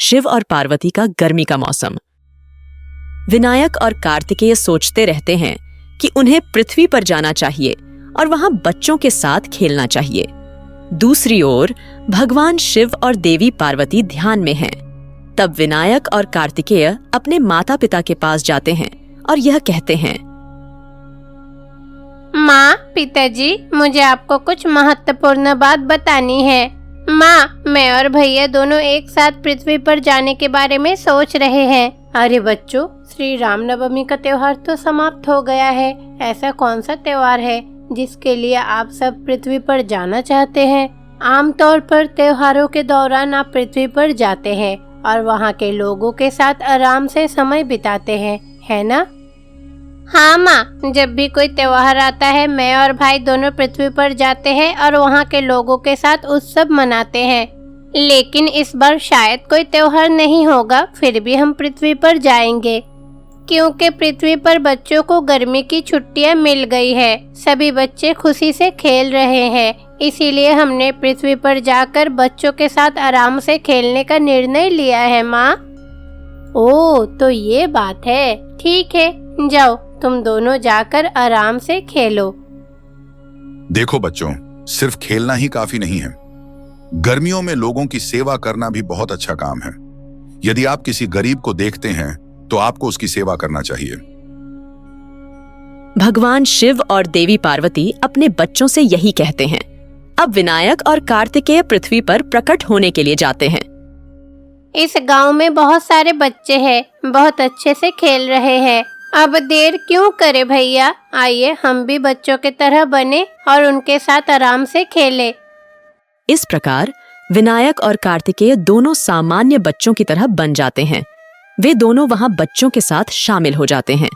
शिव और पार्वती का गर्मी का मौसम। विनायक और कार्तिकेय सोचते रहते हैं कि उन्हें पृथ्वी पर जाना चाहिए और वहां बच्चों के साथ खेलना चाहिए। दूसरी ओर भगवान शिव और देवी पार्वती ध्यान में हैं। तब विनायक और कार्तिकेय अपने माता पिता के पास जाते हैं और यह कहते हैं, माँ, पिताजी, मुझे आपको कुछ महत्वपूर्ण बात बतानी है। माँ, मैं और भैया दोनों एक साथ पृथ्वी पर जाने के बारे में सोच रहे हैं। अरे बच्चों, श्री रामनवमी का त्योहार तो समाप्त हो गया है। ऐसा कौन सा त्योहार है जिसके लिए आप सब पृथ्वी पर जाना चाहते हैं? आमतौर पर त्योहारों के दौरान आप पृथ्वी पर जाते हैं और वहाँ के लोगों के साथ आराम से समय बिताते हैं, है ना? हाँ माँ, जब भी कोई त्योहार आता है मैं और भाई दोनों पृथ्वी पर जाते हैं और वहाँ के लोगों के साथ उत्सव मनाते हैं। लेकिन इस बार शायद कोई त्योहार नहीं होगा, फिर भी हम पृथ्वी पर जाएंगे क्योंकि पृथ्वी पर बच्चों को गर्मी की छुट्टियाँ मिल गई है। सभी बच्चे खुशी से खेल रहे हैं, इसीलिए हमने पृथ्वी पर जाकर बच्चों के साथ आराम से खेलने का निर्णय लिया है माँ। ओह, तो ये बात है। ठीक है, जाओ तुम दोनों जाकर आराम से खेलो। देखो बच्चों, सिर्फ खेलना ही काफी नहीं है। गर्मियों में लोगों की सेवा करना भी बहुत अच्छा काम है। यदि आप किसी गरीब को देखते हैं तो आपको उसकी सेवा करना चाहिए। भगवान शिव और देवी पार्वती अपने बच्चों से यही कहते हैं। अब विनायक और कार्तिकेय पृथ्वी पर प्रकट होने के लिए जाते हैं। इस गांव में बहुत सारे बच्चे हैं, बहुत अच्छे से खेल रहे हैं। अब देर क्यों करे भैया, आइए हम भी बच्चों की तरह बने और उनके साथ आराम से खेलें। इस प्रकार विनायक और कार्तिकेय दोनों सामान्य बच्चों की तरह बन जाते हैं। वे दोनों वहां बच्चों के साथ शामिल हो जाते हैं।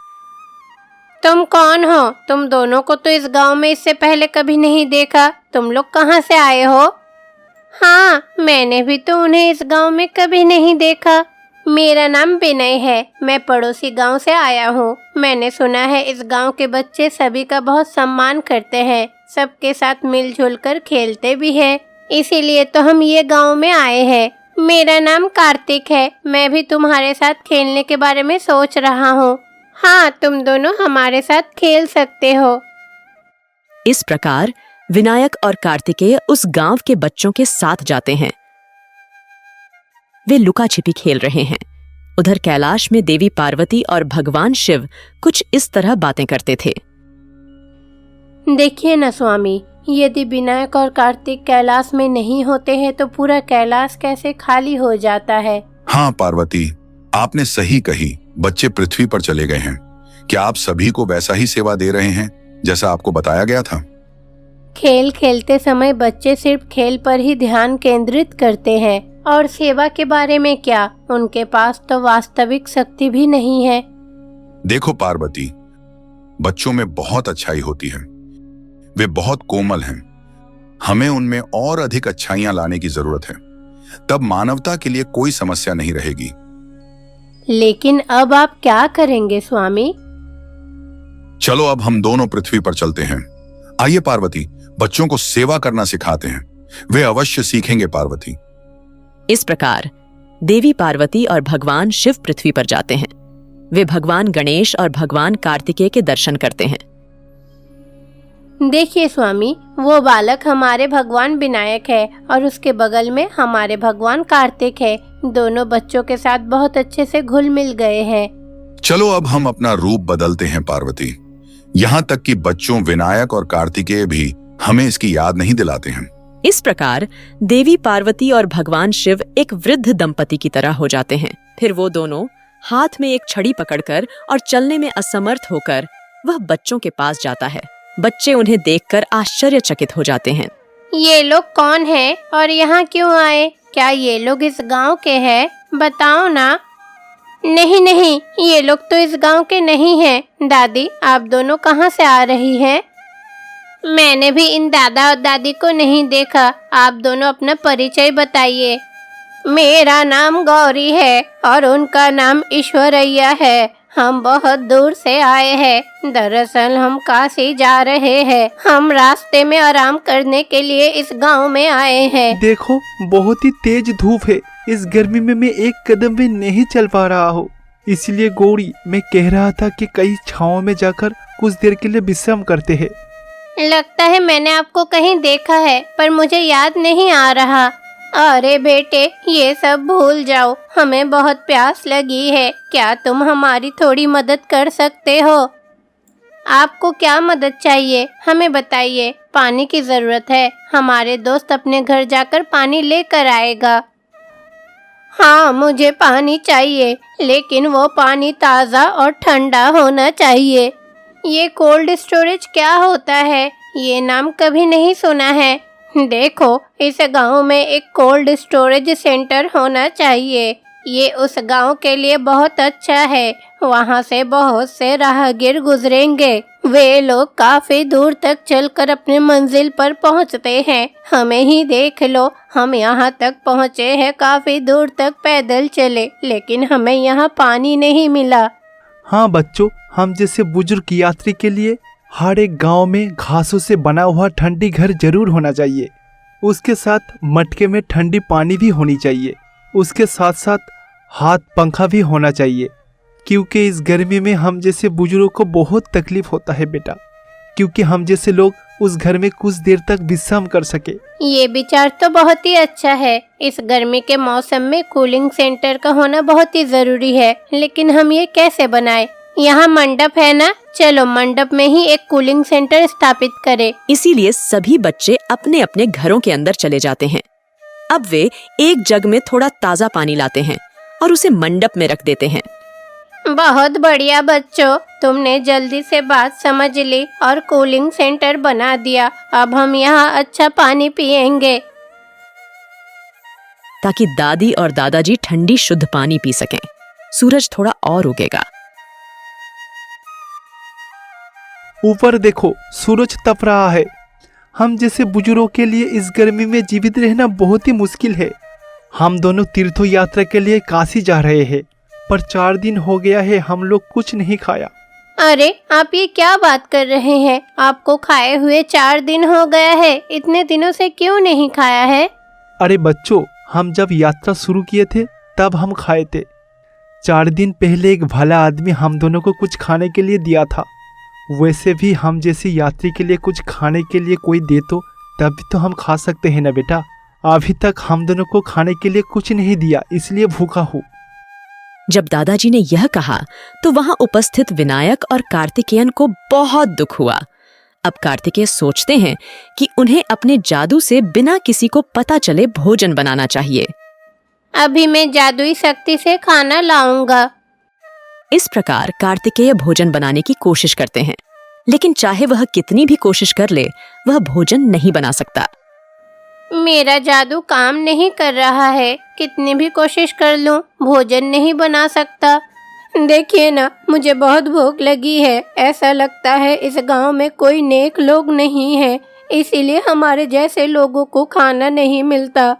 तुम कौन हो? तुम दोनों को तो इस गांव में इससे पहले कभी नहीं देखा। तुम लोग कहाँ से आए हो? हाँ, मैंने भी तो उन्हें इस गांव में कभी नहीं देखा। मेरा नाम विनय है, मैं पड़ोसी गांव से आया हूँ। मैंने सुना है इस गांव के बच्चे सभी का बहुत सम्मान करते हैं, सबके साथ मिलजुल कर खेलते भी हैं। इसीलिए तो हम ये गांव में आए हैं। मेरा नाम कार्तिक है, मैं भी तुम्हारे साथ खेलने के बारे में सोच रहा हूँ। हाँ, तुम दोनों हमारे साथ खेल सकते हो। इस प्रकार विनायक और कार्तिकेय उस गांव के बच्चों के साथ जाते हैं। वे लुका छिपी खेल रहे हैं। उधर कैलाश में देवी पार्वती और भगवान शिव कुछ इस तरह बातें करते थे। देखिए ना स्वामी, यदि विनायक और कार्तिक कैलाश में नहीं होते हैं तो पूरा कैलाश कैसे खाली हो जाता है। हाँ पार्वती, आपने सही कही। बच्चे पृथ्वी पर चले गए हैं। क्या आप सभी को वैसा ही सेवा दे रहे हैं जैसा आपको बताया गया था? खेल खेलते समय बच्चे सिर्फ खेल पर ही ध्यान केंद्रित करते हैं और सेवा के बारे में क्या, उनके पास तो वास्तविक शक्ति भी नहीं है। देखो पार्वती, बच्चों में बहुत अच्छाई होती है। वे बहुत कोमल हैं। हमें उनमें और अधिक अच्छाइयां लाने की जरूरत है, तब मानवता के लिए कोई समस्या नहीं रहेगी। लेकिन अब आप क्या करेंगे स्वामी? चलो अब हम दोनों पृथ्वी पर चलते हैं। आइए पार्वती, बच्चों को सेवा करना सिखाते हैं। वे अवश्य सीखेंगे पार्वती। इस प्रकार देवी पार्वती और भगवान शिव पृथ्वी पर जाते हैं। वे भगवान गणेश और भगवान कार्तिकेय के दर्शन करते हैं। देखिए स्वामी, वो बालक हमारे भगवान विनायक है और उसके बगल में हमारे भगवान कार्तिक है। दोनों बच्चों के साथ बहुत अच्छे से घुल मिल गए हैं। चलो अब हम अपना रूप बदलते हैं पार्वती। यहाँ तक कि बच्चों विनायक और कार्तिकेय भी हमें इसकी याद नहीं दिलाते हैं। इस प्रकार देवी पार्वती और भगवान शिव एक वृद्ध दंपति की तरह हो जाते हैं। फिर वो दोनों हाथ में एक छड़ी पकड़कर और चलने में असमर्थ होकर वह बच्चों के पास जाता है। बच्चे उन्हें देखकर आश्चर्यचकित हो जाते हैं। ये लोग कौन हैं और यहाँ क्यों आए? क्या ये लोग इस गांव के हैं? बताओ ना। नहीं नहीं, ये लोग तो इस गांव के नहीं हैं। दादी, आप दोनों कहाँ से आ रही हैं? मैंने भी इन दादा और दादी को नहीं देखा। आप दोनों अपना परिचय बताइए। मेरा नाम गौरी है और उनका नाम ईश्वरैया है। हम बहुत दूर से आए हैं। दरअसल हम काशी जा रहे हैं। हम रास्ते में आराम करने के लिए इस गांव में आए हैं। देखो, बहुत ही तेज धूप है। इस गर्मी में मैं एक कदम भी नहीं चल पा रहा हूँ। इसलिए गौरी, मैं कह रहा था कि कहीं छांव में जाकर कुछ देर के लिए विश्राम करते हैं। लगता है मैंने आपको कहीं देखा है, पर मुझे याद नहीं आ रहा। अरे बेटे, ये सब भूल जाओ, हमें बहुत प्यास लगी है। क्या तुम हमारी थोड़ी मदद कर सकते हो? आपको क्या मदद चाहिए, हमें बताइए। पानी की जरूरत है, हमारे दोस्त अपने घर जाकर पानी लेकर आएगा। हाँ, मुझे पानी चाहिए, लेकिन वो पानी ताज़ा और ठंडा होना चाहिए। ये कोल्ड स्टोरेज क्या होता है? ये नाम कभी नहीं सुना है। देखो, इस गांव में एक कोल्ड स्टोरेज सेंटर होना चाहिए। ये उस गांव के लिए बहुत अच्छा है। वहाँ से बहुत से राहगीर गुजरेंगे। वे लोग काफी दूर तक चलकर अपने मंजिल पर पहुँचते हैं। हमें ही देख लो, हम यहाँ तक पहुँचे हैं काफी दूर तक पैदल चले, लेकिन हमें यहाँ पानी नहीं मिला। हाँ बच्चों, हम जैसे बुजुर्ग यात्री के लिए हर एक गांव में घासों से बना हुआ ठंडी घर जरूर होना चाहिए। उसके साथ मटके में ठंडी पानी भी होनी चाहिए। उसके साथ साथ हाथ पंखा भी होना चाहिए, क्योंकि इस गर्मी में हम जैसे बुजुर्गों को बहुत तकलीफ होता है बेटा, क्योंकि हम जैसे लोग उस घर में कुछ देर तक विश्राम कर सके। ये विचार तो बहुत ही अच्छा है। इस गर्मी के मौसम में कूलिंग सेंटर का होना बहुत ही जरूरी है, लेकिन हम ये कैसे बनाएं? यहाँ मंडप है ना, चलो मंडप में ही एक कूलिंग सेंटर स्थापित करें। इसीलिए सभी बच्चे अपने अपने घरों के अंदर चले जाते हैं। अब वे एक जग में थोड़ा ताज़ा पानी लाते हैं और उसे मंडप में रख देते हैं। बहुत बढ़िया बच्चों, तुमने जल्दी से बात समझ ली और कूलिंग सेंटर बना दिया। अब हम यहाँ अच्छा पानी पिएंगे, ताकि दादी और दादाजी ठंडी शुद्ध पानी पी सकें। सूरज थोड़ा और उगेगा। ऊपर देखो, सूरज तप रहा है। हम जैसे बुजुर्गों के लिए इस गर्मी में जीवित रहना बहुत ही मुश्किल है। हम दोनों तीर्थ यात्रा के लिए काशी जा रहे हैं, पर 4 दिन हो गया है हम लोग कुछ नहीं खाया। अरे आप ये क्या बात कर रहे हैं? आपको खाए हुए 4 दिन हो गया है, इतने दिनों से क्यों नहीं खाया है? अरे बच्चों, हम जब यात्रा शुरू किए थे तब हम खाए थे। 4 दिन पहले एक भला आदमी हम दोनों को कुछ खाने के लिए दिया था। वैसे भी हम जैसे यात्री के लिए कुछ खाने के लिए कोई दे तो तभी तो हम खा सकते हैं ना बेटा। अभी तक हम दोनों को खाने के लिए कुछ नहीं दिया, इसलिए भूखा हूँ। जब दादाजी ने यह कहा तो वहां उपस्थित विनायक और कार्तिकेयन को बहुत दुख हुआ। अब कार्तिकेय सोचते हैं कि उन्हें अपने जादू से बिना किसी को पता चले भोजन बनाना चाहिए। अभी मैं जादुई शक्ति से खाना लाऊंगा। इस प्रकार कार्तिकेय भोजन बनाने की कोशिश करते हैं, लेकिन चाहे वह कितनी भी कोशिश कर ले, वह भोजन नहीं बना सकता। मेरा जादू काम नहीं कर रहा है, कितनी भी कोशिश कर लूं, भोजन नहीं बना सकता। देखिए ना, मुझे बहुत भूख लगी है। ऐसा लगता है इस गांव में कोई नेक लोग नहीं है, इसीलिए हमारे जैसे लोगों को खाना नहीं मिलता।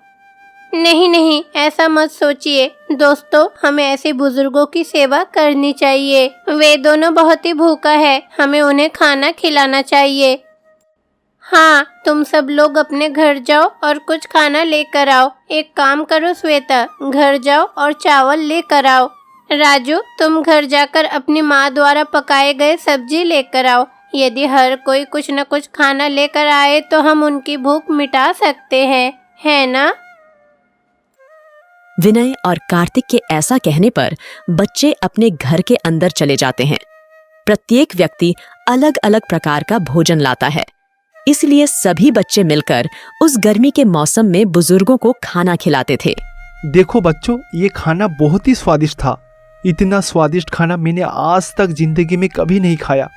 नहीं नहीं, ऐसा मत सोचिए दोस्तों, हमें ऐसे बुजुर्गों की सेवा करनी चाहिए। वे दोनों बहुत ही भूखा है, हमें उन्हें खाना खिलाना चाहिए। हाँ, तुम सब लोग अपने घर जाओ और कुछ खाना लेकर आओ। एक काम करो श्वेता, घर जाओ और चावल लेकर आओ। राजू, तुम घर जाकर अपनी माँ द्वारा पकाए गए सब्जी लेकर आओ। यदि हर कोई कुछ न कुछ खाना लेकर आए तो हम उनकी भूख मिटा सकते हैं, है ना? विनय और कार्तिक के ऐसा कहने पर बच्चे अपने घर के अंदर चले जाते हैं। प्रत्येक व्यक्ति अलग अलग प्रकार का भोजन लाता है, इसलिए सभी बच्चे मिलकर उस गर्मी के मौसम में बुजुर्गों को खाना खिलाते थे। देखो बच्चों, ये खाना बहुत ही स्वादिष्ट था। इतना स्वादिष्ट खाना मैंने आज तक जिंदगी में कभी नहीं खाया।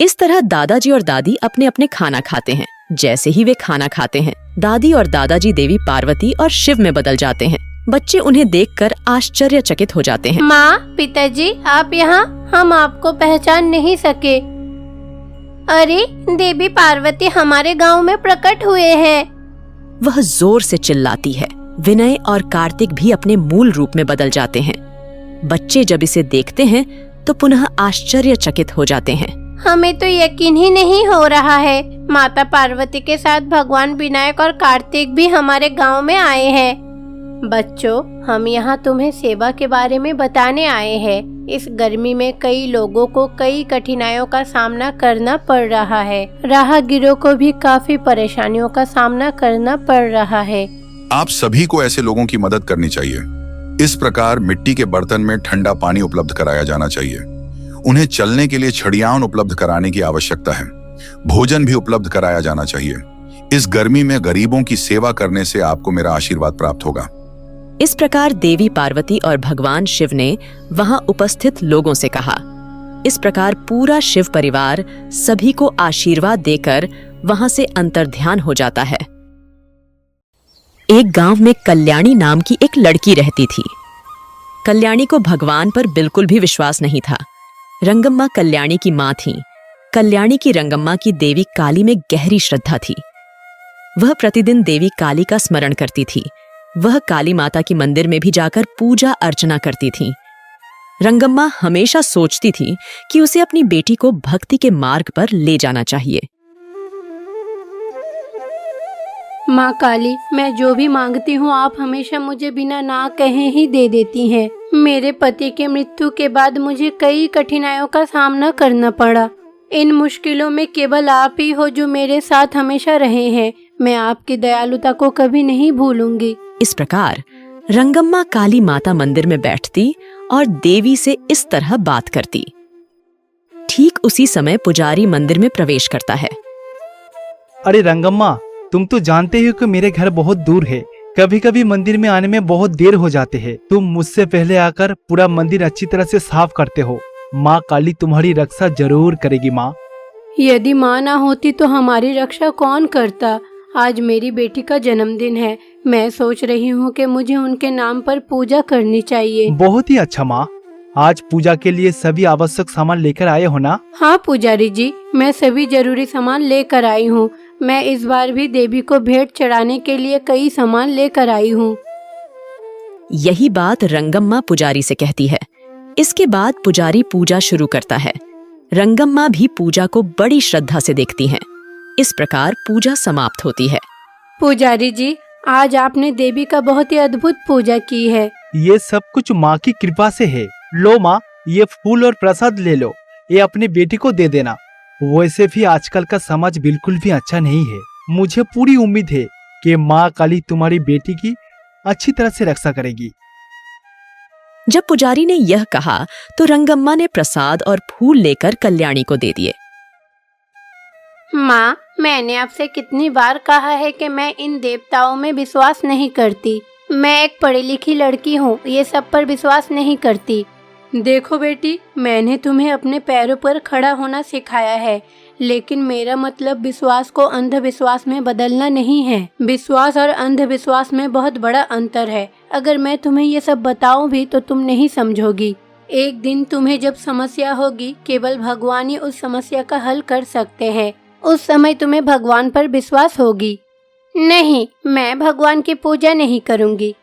इस तरह दादाजी और दादी अपने अपने खाना खाते हैं। जैसे ही वे खाना खाते हैं, दादी और दादाजी देवी पार्वती और शिव में बदल जाते हैं। बच्चे उन्हें देखकर आश्चर्यचकित हो जाते हैं। माँ, पिताजी, आप यहाँ? हम आपको पहचान नहीं सके। अरे, देवी पार्वती हमारे गांव में प्रकट हुए हैं। वह जोर से चिल्लाती है। विनय और कार्तिक भी अपने मूल रूप में बदल जाते हैं। बच्चे जब इसे देखते हैं तो पुनः आश्चर्यचकित हो जाते हैं। हमें तो यकीन ही नहीं हो रहा है, माता पार्वती के साथ भगवान विनायक और कार्तिक भी हमारे गांव में आए हैं। बच्चों, हम यहाँ तुम्हें सेवा के बारे में बताने आए हैं। इस गर्मी में कई लोगों को कई कठिनाइयों का सामना करना पड़ रहा है। राहगीरों को भी काफी परेशानियों का सामना करना पड़ रहा है। आप सभी को ऐसे लोगों की मदद करनी चाहिए। इस प्रकार मिट्टी के बर्तन में ठंडा पानी उपलब्ध कराया जाना चाहिए। उन्हें चलने के लिए छड़ियान उपलब्ध कराने की आवश्यकता है। भोजन भी उपलब्ध कराया जाना चाहिए। इस गर्मी में गरीबों की सेवा करने से आपको मेरा आशीर्वाद प्राप्त होगा। इस प्रकार देवी पार्वती और भगवान शिव ने वहां उपस्थित लोगों से कहा। इस प्रकार पूरा शिव परिवार सभी को आशीर्वाद देकर वहां से अंतर्ध्यान हो जाता है। एक गांव में कल्याणी नाम की एक लड़की रहती थी। कल्याणी को भगवान पर बिल्कुल भी विश्वास नहीं था। रंगम्मा कल्याणी की मां थी। कल्याणी की रंगम्मा की देवी काली में गहरी श्रद्धा थी। वह प्रतिदिन देवी काली का स्मरण करती थी। वह काली माता की मंदिर में भी जाकर पूजा अर्चना करती थी। रंगम्मा हमेशा सोचती थी कि उसे अपनी बेटी को भक्ति के मार्ग पर ले जाना चाहिए। माँ काली, मैं जो भी मांगती हूँ आप हमेशा मुझे बिना ना कहे ही दे देती हैं। मेरे पति के मृत्यु के बाद मुझे कई कठिनाइयों का सामना करना पड़ा। इन मुश्किलों में केवल आप ही हो जो मेरे साथ हमेशा रहे हैं। मैं आपकी दयालुता को कभी नहीं भूलूंगी। इस प्रकार रंगम्मा काली माता मंदिर में बैठती और देवी से इस तरह बात करती। ठीक उसी समय पुजारी मंदिर में प्रवेश करता है। अरे रंगम्मा, तुम तो जानते हो कि मेरे घर बहुत दूर है। कभी कभी मंदिर में आने में बहुत देर हो जाते हैं। तुम मुझसे पहले आकर पूरा मंदिर अच्छी तरह से साफ करते हो। माँ काली तुम्हारी रक्षा जरूर करेगी माँ। यदि माँ ना होती तो हमारी रक्षा कौन करता। आज मेरी बेटी का जन्मदिन है। मैं सोच रही हूँ कि मुझे उनके नाम पर पूजा करनी चाहिए। बहुत ही अच्छा माँ। आज पूजा के लिए सभी आवश्यक सामान लेकर आए हो ना? हाँ पुजारी जी, मैं सभी जरूरी सामान लेकर आई हूँ। मैं इस बार भी देवी को भेंट चढ़ाने के लिए कई सामान लेकर आई हूँ। यही बात रंगम्मा पुजारी से कहती है। इसके बाद पुजारी पूजा शुरू करता है। रंगम्मा भी पूजा को बड़ी श्रद्धा से देखती हैं। इस प्रकार पूजा समाप्त होती है। पुजारी जी, आज आपने देवी का बहुत ही अद्भुत पूजा की है। ये सब कुछ माँ की कृपा से है। लो माँ, ये फूल और प्रसाद ले लो। ये अपनी बेटी को दे देना। वैसे भी आजकल का समाज बिल्कुल भी अच्छा नहीं है। मुझे पूरी उम्मीद है कि माँ काली तुम्हारी बेटी की अच्छी तरह से रक्षा करेगी। जब पुजारी ने यह कहा तो रंगम्मा ने प्रसाद और फूल लेकर कल्याणी को दे दिए। माँ, मैंने आपसे कितनी बार कहा है कि मैं इन देवताओं में विश्वास नहीं करती। मैं एक पढ़ी लिखी लड़की हूँ, ये सब पर विश्वास नहीं करती। देखो बेटी, मैंने तुम्हें अपने पैरों पर खड़ा होना सिखाया है, लेकिन मेरा मतलब विश्वास को अंधविश्वास में बदलना नहीं है। विश्वास और अंधविश्वास में बहुत बड़ा अंतर है। अगर मैं तुम्हें ये सब बताऊं भी तो तुम नहीं समझोगी। एक दिन तुम्हें जब समस्या होगी, केवल भगवान ही उस समस्या का हल कर सकते हैं। उस समय तुम्हें भगवान पर विश्वास होगी। नहीं, मैं भगवान की पूजा नहीं करूँगी।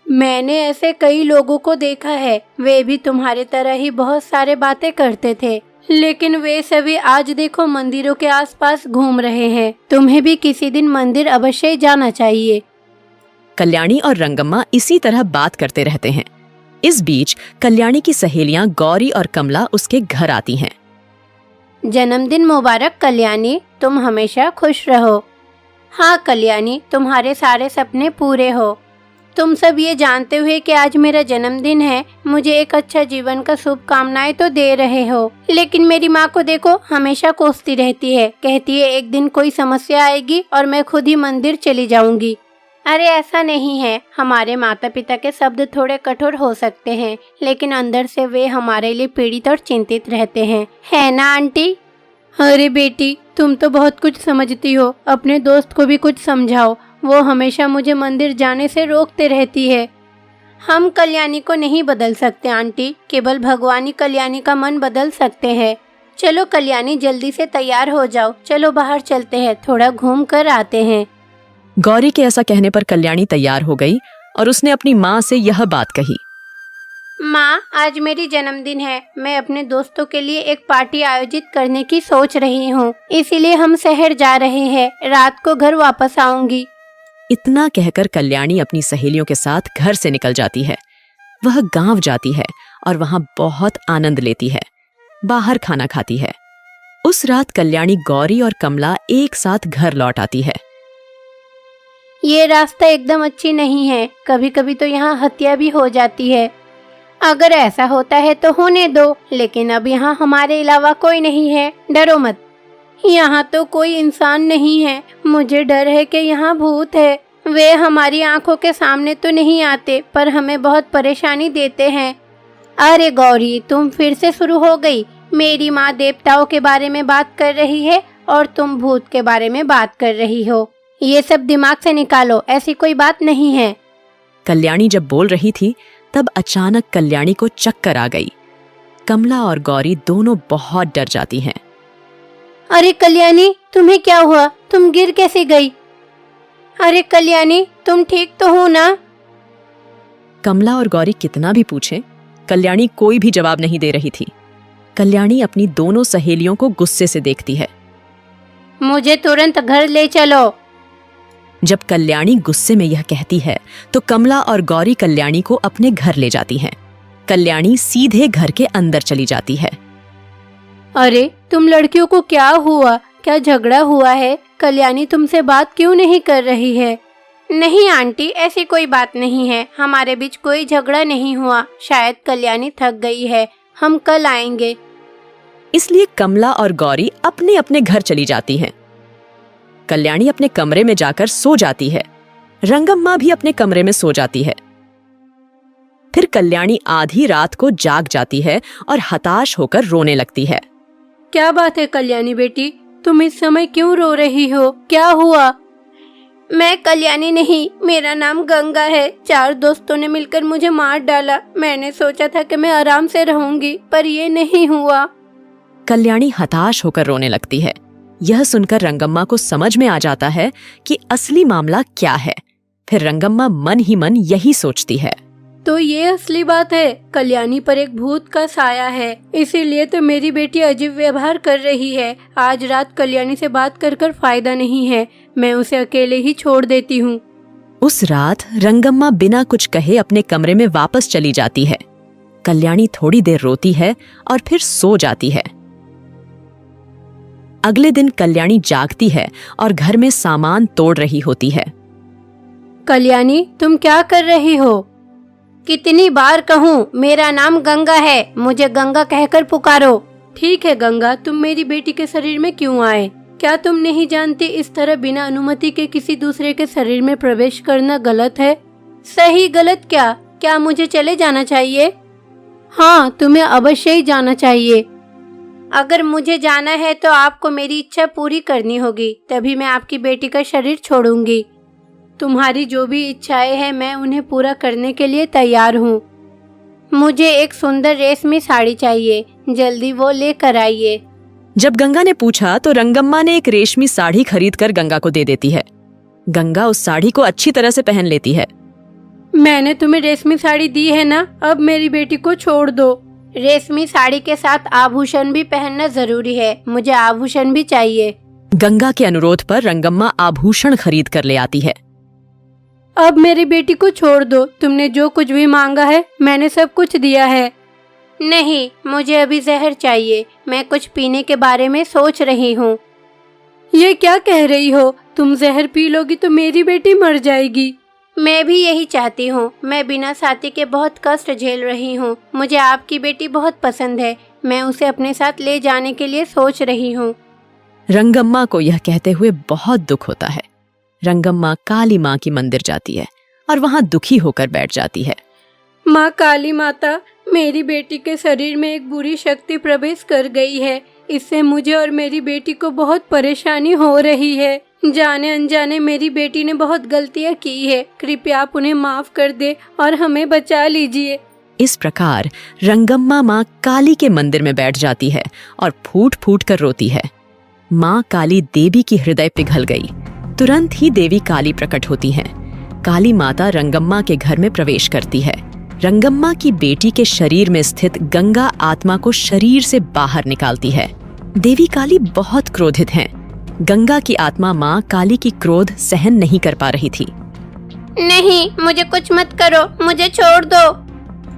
मैंने ऐसे कई लोगों को देखा है, वे भी तुम्हारे तरह ही बहुत सारे बातें करते थे, लेकिन वे सभी आज देखो मंदिरों के आसपास घूम रहे हैं। तुम्हें भी किसी दिन मंदिर अवश्य जाना चाहिए। कल्याणी और रंगम्मा इसी तरह बात करते रहते हैं। इस बीच कल्याणी की सहेलियां गौरी और कमला उसके घर आती हैं। जन्मदिन मुबारक कल्याणी, तुम हमेशा खुश रहो। हाँ कल्याणी, तुम्हारे सारे सपने पूरे हो। तुम सब ये जानते हुए कि आज मेरा जन्मदिन है, मुझे एक अच्छा जीवन का शुभकामनाएं तो दे रहे हो, लेकिन मेरी माँ को देखो, हमेशा कोसती रहती है। कहती है एक दिन कोई समस्या आएगी और मैं खुद ही मंदिर चली जाऊंगी। अरे ऐसा नहीं है। हमारे माता पिता के शब्द थोड़े कठोर हो सकते हैं, लेकिन अंदर से वे हमारे लिए पीड़ित और चिंतित रहते हैं, है ना आंटी? अरे बेटी, तुम तो बहुत कुछ समझती हो। अपने दोस्त को भी कुछ समझाओ, वो हमेशा मुझे मंदिर जाने से रोकते रहती है। हम कल्याणी को नहीं बदल सकते आंटी, केवल भगवान ही कल्याणी का मन बदल सकते हैं। चलो कल्याणी, जल्दी से तैयार हो जाओ, चलो बाहर चलते हैं, थोड़ा घूम कर आते हैं। गौरी के ऐसा कहने पर कल्याणी तैयार हो गई और उसने अपनी माँ से यह बात कही। माँ, आज मेरी जन्मदिन है। मैं अपने दोस्तों के लिए एक पार्टी आयोजित करने की सोच रही हूँ, इसीलिए हम शहर जा रहे हैं। रात को घर वापस आऊंगी। इतना कहकर कल्याणी अपनी सहेलियों के साथ घर से निकल जाती है। वह गांव जाती है और वहां बहुत आनंद लेती है, बाहर खाना खाती है। उस रात कल्याणी, गौरी और कमला एक साथ घर लौट आती है। ये रास्ता एकदम अच्छी नहीं है, कभी कभी तो यहाँ हत्या भी हो जाती है। अगर ऐसा होता है तो होने दो, लेकिन अब यहाँ हमारे अलावा कोई नहीं है, डरो मत। यहाँ तो कोई इंसान नहीं है, मुझे डर है कि यहाँ भूत है। वे हमारी आंखों के सामने तो नहीं आते, पर हमें बहुत परेशानी देते हैं। अरे गौरी, तुम फिर से शुरू हो गई। मेरी माँ देवताओं के बारे में बात कर रही है और तुम भूत के बारे में बात कर रही हो। ये सब दिमाग से निकालो, ऐसी कोई बात नहीं है। कल्याणी जब बोल रही थी तब अचानक कल्याणी को चक्कर आ गई। कमला और गौरी दोनों बहुत डर जाती हैं। अरे कल्याणी, तुम्हें क्या हुआ? तुम गिर कैसे गई? अरे कल्याणी, तुम ठीक तो हो ना? कमला और गौरी कितना भी पूछें, कल्याणी कोई भी जवाब नहीं दे रही थी। कल्याणी अपनी दोनों सहेलियों को गुस्से से देखती है। मुझे तुरंत घर ले चलो। जब कल्याणी गुस्से में यह कहती है तो कमला और गौरी कल्याणी को अपने घर ले जाती हैं। कल्याणी सीधे घर के अंदर चली जाती है। अरे तुम लड़कियों को क्या हुआ? क्या झगड़ा हुआ है? कल्याणी तुमसे बात क्यों नहीं कर रही है? नहीं आंटी, ऐसी कोई बात नहीं है, हमारे बीच कोई झगड़ा नहीं हुआ। शायद कल्याणी थक गई है, हम कल आएंगे। इसलिए कमला और गौरी अपने अपने घर चली जाती हैं। कल्याणी अपने कमरे में जाकर सो जाती है। रंगम्मा भी अपने कमरे में सो जाती है। फिर कल्याणी आधी रात को जाग जाती है और हताश होकर रोने लगती है। क्या बात है कल्याणी बेटी, तुम इस समय क्यों रो रही हो? क्या हुआ? मैं कल्याणी नहीं, मेरा नाम गंगा है। 4 दोस्तों ने मिलकर मुझे मार डाला। मैंने सोचा था कि मैं आराम से रहूंगी, पर ये नहीं हुआ। कल्याणी हताश होकर रोने लगती है। यह सुनकर रंगम्मा को समझ में आ जाता है कि असली मामला क्या है। फिर रंगम्मा मन ही मन यही सोचती है, तो ये असली बात है, कल्याणी पर एक भूत का साया है, इसीलिए तो मेरी बेटी अजीब व्यवहार कर रही है। आज रात कल्याणी से बात कर फायदा नहीं है, मैं उसे अकेले ही छोड़ देती हूँ। उस रात रंगम्मा बिना कुछ कहे अपने कमरे में वापस चली जाती है। कल्याणी थोड़ी देर रोती है और फिर सो जाती है। अगले दिन कल्याणी जागती है और घर में सामान तोड़ रही होती है। कल्याणी, तुम क्या कर रही हो? कितनी बार कहूँ, मेरा नाम गंगा है, मुझे गंगा कहकर पुकारो। ठीक है गंगा, तुम मेरी बेटी के शरीर में क्यों आए? क्या तुम नहीं जानती इस तरह बिना अनुमति के किसी दूसरे के शरीर में प्रवेश करना गलत है? सही गलत क्या? क्या मुझे चले जाना चाहिए? हाँ, तुम्हें अवश्य ही जाना चाहिए। अगर मुझे जाना है तो आपको मेरी इच्छा पूरी करनी होगी, तभी मैं आपकी बेटी का शरीर छोड़ूंगी। तुम्हारी जो भी इच्छाएं हैं, मैं उन्हें पूरा करने के लिए तैयार हूँ। मुझे एक सुंदर रेशमी साड़ी चाहिए, जल्दी वो लेकर आइए। जब गंगा ने पूछा तो रंगम्मा ने एक रेशमी साड़ी खरीदकर गंगा को दे देती है। गंगा उस साड़ी को अच्छी तरह से पहन लेती है। मैंने तुम्हें रेशमी साड़ी दी है ना, अब मेरी बेटी को छोड़ दो। रेशमी साड़ी के साथ आभूषण भी पहनना जरूरी है, मुझे आभूषण भी चाहिए। गंगा के अनुरोध पर रंगम्मा आभूषण खरीद कर ले आती है। अब मेरी बेटी को छोड़ दो, तुमने जो कुछ भी मांगा है मैंने सब कुछ दिया है। नहीं, मुझे अभी जहर चाहिए, मैं कुछ पीने के बारे में सोच रही हूँ। ये क्या कह रही हो? तुम जहर पी लोगी तो मेरी बेटी मर जाएगी। मैं भी यही चाहती हूँ, मैं बिना साथी के बहुत कष्ट झेल रही हूँ। मुझे आपकी बेटी बहुत पसंद है, मैं उसे अपने साथ ले जाने के लिए सोच रही हूँ। रंगम्मा को यह कहते हुए बहुत दुख होता है। रंगम्मा काली माँ की मंदिर जाती है और वहाँ दुखी होकर बैठ जाती है। माँ काली माता, मेरी बेटी के शरीर में एक बुरी शक्ति प्रवेश कर गई है, इससे मुझे और मेरी बेटी को बहुत परेशानी हो रही है। जाने अनजाने मेरी बेटी ने बहुत गलतियाँ की है, कृपया आप उन्हें माफ कर दे और हमें बचा लीजिए। इस प्रकार रंगम्मा माँ काली के मंदिर में बैठ जाती है और फूट फूट कर रोती है। माँ काली देवी की हृदय पिघल गई। तुरंत ही देवी काली प्रकट होती हैं। काली माता रंगम्मा के घर में प्रवेश करती है। रंगम्मा की बेटी के शरीर में स्थित गंगा आत्मा को शरीर से बाहर निकालती है। देवी काली बहुत क्रोधित हैं। गंगा की आत्मा माँ काली की क्रोध सहन नहीं कर पा रही थी। नहीं, मुझे कुछ मत करो, मुझे छोड़ दो।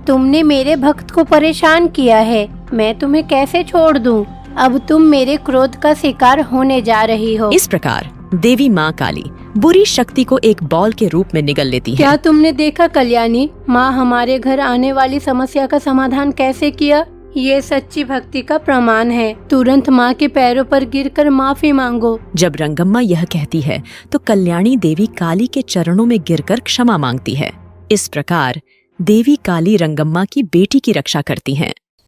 तुमने मेरे भक्त को परेशान किया है, मैं तुम्हें कैसे छोड़ दूं? अब तुम मेरे क्रोध का शिकार होने जा रही हो। इस प्रकार देवी माँ काली बुरी शक्ति को एक बॉल के रूप में निगल लेती है। क्या तुमने देखा कल्याणी, माँ हमारे घर आने वाली समस्या का समाधान कैसे किया? ये सच्ची भक्ति का प्रमाण है। तुरंत माँ के पैरों पर गिरकर माफी मांगो। जब रंगम्मा यह कहती है तो कल्याणी देवी काली के चरणों में गिरकर क्षमा मांगती है। इस प्रकार देवी काली रंगम्मा की बेटी की रक्षा करती हैं।